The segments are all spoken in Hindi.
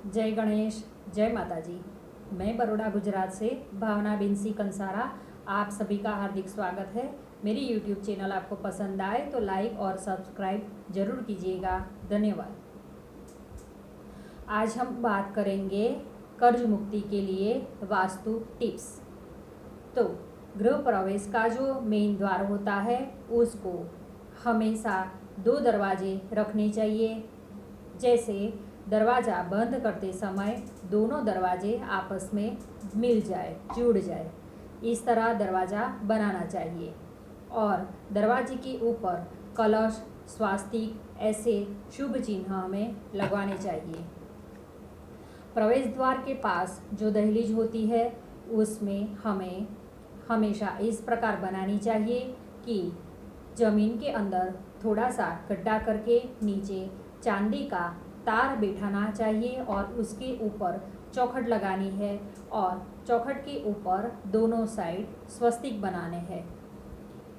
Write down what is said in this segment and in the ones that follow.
जय गणेश, जय माता जी। मैं बड़ौदा गुजरात से भावना बिनसी कंसारा आप सभी का हार्दिक स्वागत है। मेरी यूट्यूब चैनल आपको पसंद आए तो लाइक और सब्सक्राइब जरूर कीजिएगा। धन्यवाद। आज हम बात करेंगे कर्ज मुक्ति के लिए वास्तु टिप्स। तो गृह प्रवेश का जो मेन द्वार होता है उसको हमेशा 2 दरवाजे रखने चाहिए। जैसे दरवाज़ा बंद करते समय दोनों दरवाजे आपस में मिल जाए, जुड़ जाए, इस तरह दरवाज़ा बनाना चाहिए। और दरवाजे के ऊपर कलश, स्वास्तिक ऐसे शुभ चिन्ह हमें लगवाने चाहिए। प्रवेश द्वार के पास जो दहलीज होती है उसमें हमें हमेशा इस प्रकार बनानी चाहिए कि ज़मीन के अंदर थोड़ा सा गड्ढा करके नीचे चांदी का तार बिठाना चाहिए और उसके ऊपर चौखट लगानी है और चौखट के ऊपर दोनों साइड स्वस्तिक बनाने हैं।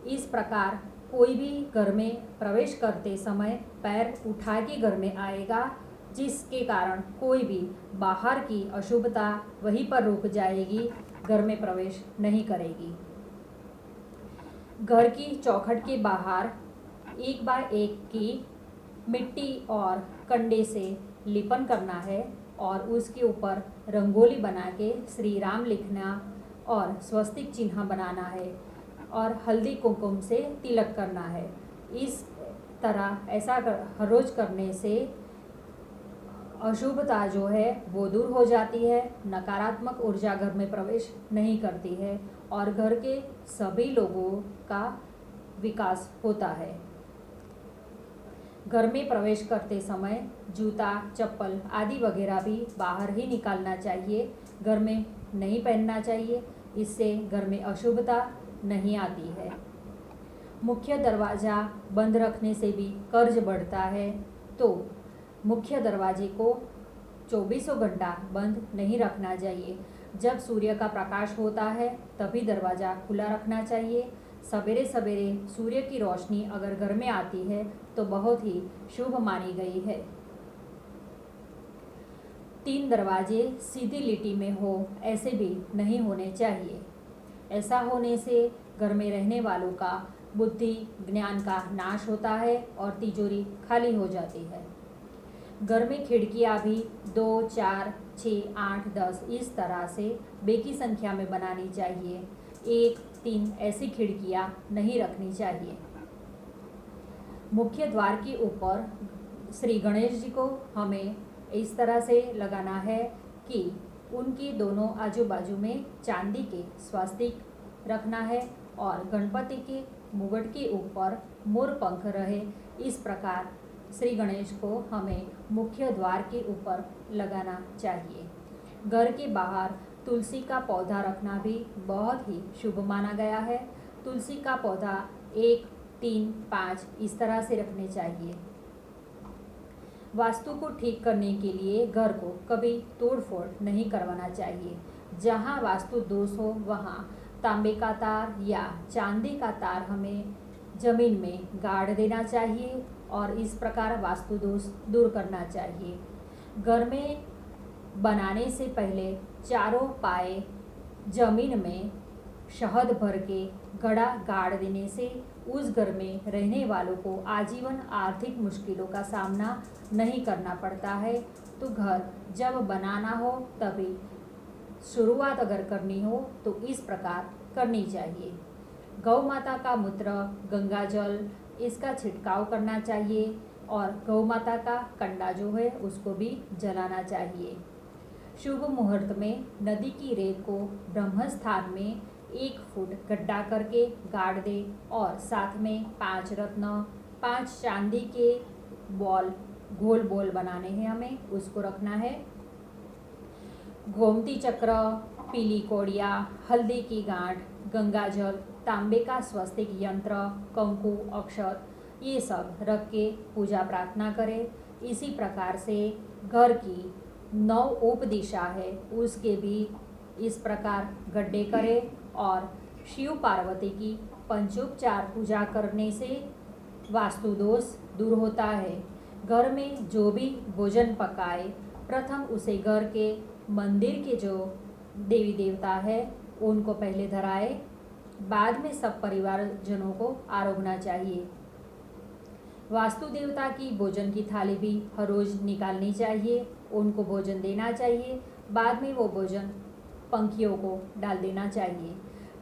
इस प्रकार कोई भी घर में प्रवेश करते समय पैर उठा के घर में आएगा, जिसके कारण कोई भी बाहर की अशुभता वहीं पर रुक जाएगी, घर में प्रवेश नहीं करेगी। घर की चौखट के बाहर 1 बाय 1 की मिट्टी और कंडे से लिपन करना है और उसके ऊपर रंगोली बना के श्री राम लिखना और स्वस्तिक चिन्ह बनाना है और हल्दी कुमकुम से तिलक करना है। इस तरह ऐसा हर रोज करने से अशुभता जो है वो दूर हो जाती है, नकारात्मक ऊर्जा घर में प्रवेश नहीं करती है और घर के सभी लोगों का विकास होता है। घर में प्रवेश करते समय जूता, चप्पल आदि वगैरह भी बाहर ही निकालना चाहिए, घर में नहीं पहनना चाहिए। इससे घर में अशुभता नहीं आती है। मुख्य दरवाज़ा बंद रखने से भी कर्ज बढ़ता है, तो मुख्य दरवाजे को 24 घंटा बंद नहीं रखना चाहिए। जब सूर्य का प्रकाश होता है तभी दरवाज़ा खुला रखना चाहिए। सवेरे सवेरे सूर्य की रोशनी अगर घर में आती है तो बहुत ही शुभ मानी गई है। 3 दरवाजे सीधी लिटी में हो ऐसे भी नहीं होने चाहिए। ऐसा होने से घर में रहने वालों का बुद्धि ज्ञान का नाश होता है और तिजोरी खाली हो जाती है। घर में खिड़कियाँ भी 2, 4, 6, 8, 10 इस तरह से बेकी संख्या में बनानी चाहिए। 1, 3 ऐसी खिड़कियाँ नहीं रखनी चाहिए। मुख्य द्वार के ऊपर श्री गणेश जी को हमें इस तरह से लगाना है कि उनकी दोनों आजू बाजू में चांदी के स्वास्तिक रखना है और गणपति के मुकुट के ऊपर मोर पंख रहे। इस प्रकार श्री गणेश को हमें मुख्य द्वार के ऊपर लगाना चाहिए। घर के बाहर तुलसी का पौधा रखना भी बहुत ही शुभ माना गया है। तुलसी का पौधा 1, 3, 5 इस तरह से रखने चाहिए। वास्तु को ठीक करने के लिए घर को कभी तोड़-फोड़ नहीं करवाना चाहिए। जहाँ वास्तु दोष हो वहाँ तांबे का तार या चांदी का तार हमें जमीन में गाड़ देना चाहिए और इस प्रकार वास्तु दोष दूर करना चाहिए। घर में बनाने से पहले चारों पाए जमीन में शहद भर के गड्ढा गाड़ देने से उस घर में रहने वालों को आजीवन आर्थिक मुश्किलों का सामना नहीं करना पड़ता है। तो घर जब बनाना हो तभी शुरुआत अगर करनी हो तो इस प्रकार करनी चाहिए। गौ माता का मूत्र, गंगा जल इसका छिड़काव करना चाहिए और गौ माता का कंडा जो है उसको भी जलाना चाहिए। शुभ मुहूर्त में नदी की रेत को ब्रह्म स्थान में 1 फुट गड्ढा करके गाड़ दे और साथ में 5 रत्न, 5 चांदी के बॉल, गोल बॉल बनाने हैं हमें, उसको रखना है। गोमती चक्र, पीली कौड़िया, हल्दी की गांठ, गंगा जल, तांबे का स्वस्तिक यंत्र, कंकु, अक्षत ये सब रख के पूजा प्रार्थना करें। इसी प्रकार से घर की 9 उप दिशा है उसके भी इस प्रकार गड्ढे करें और शिव पार्वती की पंचोपचार पूजा करने से वास्तु दोष दूर होता है। घर में जो भी भोजन पकाए प्रथम उसे घर के मंदिर के जो देवी देवता है उनको पहले धराए, बाद में सब परिवारजनों को आरोगना चाहिए। वास्तु देवता की भोजन की थाली भी हर रोज निकालनी चाहिए, उनको भोजन देना चाहिए, बाद में वो भोजन पंखियों को डाल देना चाहिए।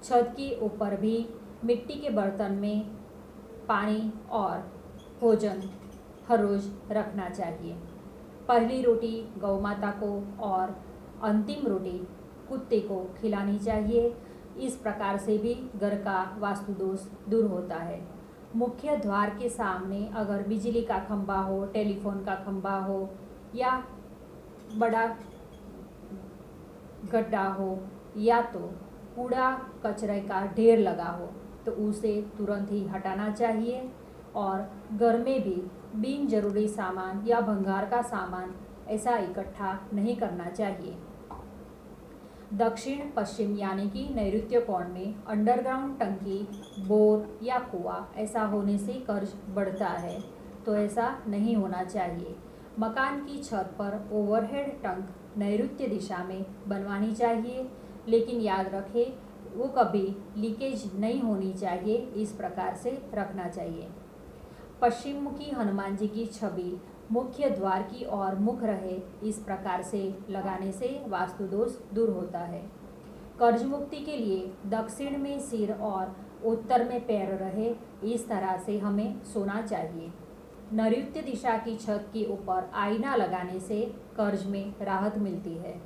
छत के ऊपर भी मिट्टी के बर्तन में पानी और भोजन हर रोज रखना चाहिए। पहली रोटी गौ माता को और अंतिम रोटी कुत्ते को खिलानी चाहिए। इस प्रकार से भी घर का वास्तु दोष दूर होता है। मुख्य द्वार के सामने अगर बिजली का खंभा हो, टेलीफोन का खंभा हो या बड़ा गड्ढा हो या तो कूड़ा कचरे का ढेर लगा हो तो उसे तुरंत ही हटाना चाहिए। और घर में भी बिन जरूरी सामान या भंगार का सामान ऐसा इकट्ठा नहीं करना चाहिए। दक्षिण पश्चिम यानी कि नैऋत्य कोण में अंडरग्राउंड टंकी, बोर या कुआं ऐसा होने से कर्ज बढ़ता है, तो ऐसा नहीं होना चाहिए। मकान की छत पर ओवरहेड टंक नैऋत्य दिशा में बनवानी चाहिए, लेकिन याद रखें वो कभी लीकेज नहीं होनी चाहिए, इस प्रकार से रखना चाहिए। पश्चिम मुखी हनुमान जी की छवि मुख्य द्वार की ओर मुख रहे, इस प्रकार से लगाने से वास्तु दोष दूर होता है। कर्ज मुक्ति के लिए दक्षिण में सिर और उत्तर में पैर रहे, इस तरह से हमें सोना चाहिए। नैऋत्य दिशा की छत के ऊपर आईना लगाने से कर्ज में राहत मिलती है।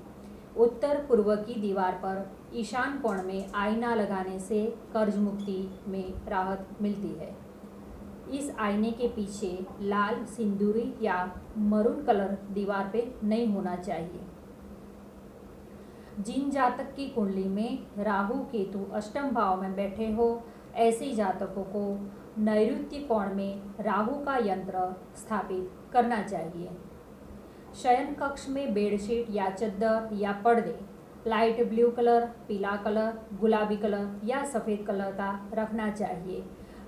उत्तर पूर्व की दीवार पर ईशान कोण में आईना लगाने से कर्ज मुक्ति में राहत मिलती है। इस आईने के पीछे लाल, सिंदूरी या मरून कलर दीवार पे नहीं होना चाहिए। जिन जातक की कुंडली में राहु केतु अष्टम भाव में बैठे हो, ऐसे जातकों को नैऋत्य कोण में राहु का यंत्र स्थापित करना चाहिए। शयन कक्ष में बेडशीट या चद्दर या पर्दे लाइट ब्लू कलर, पीला कलर, गुलाबी कलर या सफ़ेद कलर का रखना चाहिए।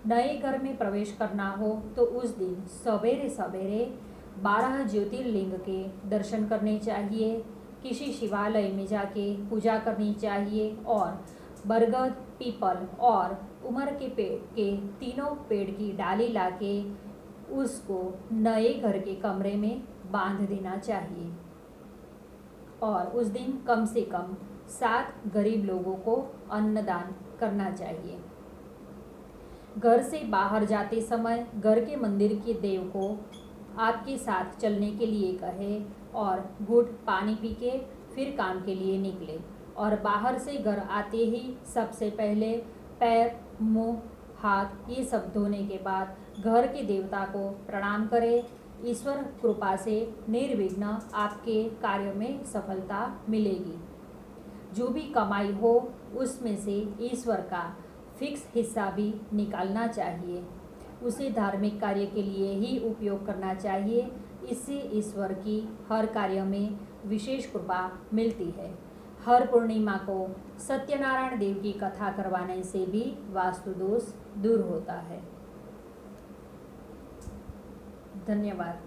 नए घर में प्रवेश करना हो तो उस दिन सवेरे सवेरे 12 ज्योतिर्लिंग के दर्शन करने चाहिए। किसी शिवालय में जाके पूजा करनी चाहिए और बरगद, पीपल और उमर के पेड़ के तीनों पेड़ की डाली लाके उसको नए घर के कमरे में बांध देना चाहिए। और उस दिन कम से कम 7 गरीब लोगों को अन्नदान करना चाहिए। घर से बाहर जाते समय घर के मंदिर के देव को आपके साथ चलने के लिए कहे और घुट पानी पी के फिर काम के लिए निकले। और बाहर से घर आते ही सबसे पहले पैर, मुंह, हाथ ये सब धोने के बाद घर के देवता को प्रणाम करें। ईश्वर कृपा से निर्विघ्न आपके कार्य में सफलता मिलेगी। जो भी कमाई हो उसमें से ईश्वर का फिक्स हिस्सा भी निकालना चाहिए। उसे धार्मिक कार्य के लिए ही उपयोग करना चाहिए। इससे ईश्वर की हर कार्य में विशेष कृपा मिलती है। हर पूर्णिमा को सत्यनारायण देव की कथा करवाने से भी वास्तु दोष दूर होता है। धन्यवाद।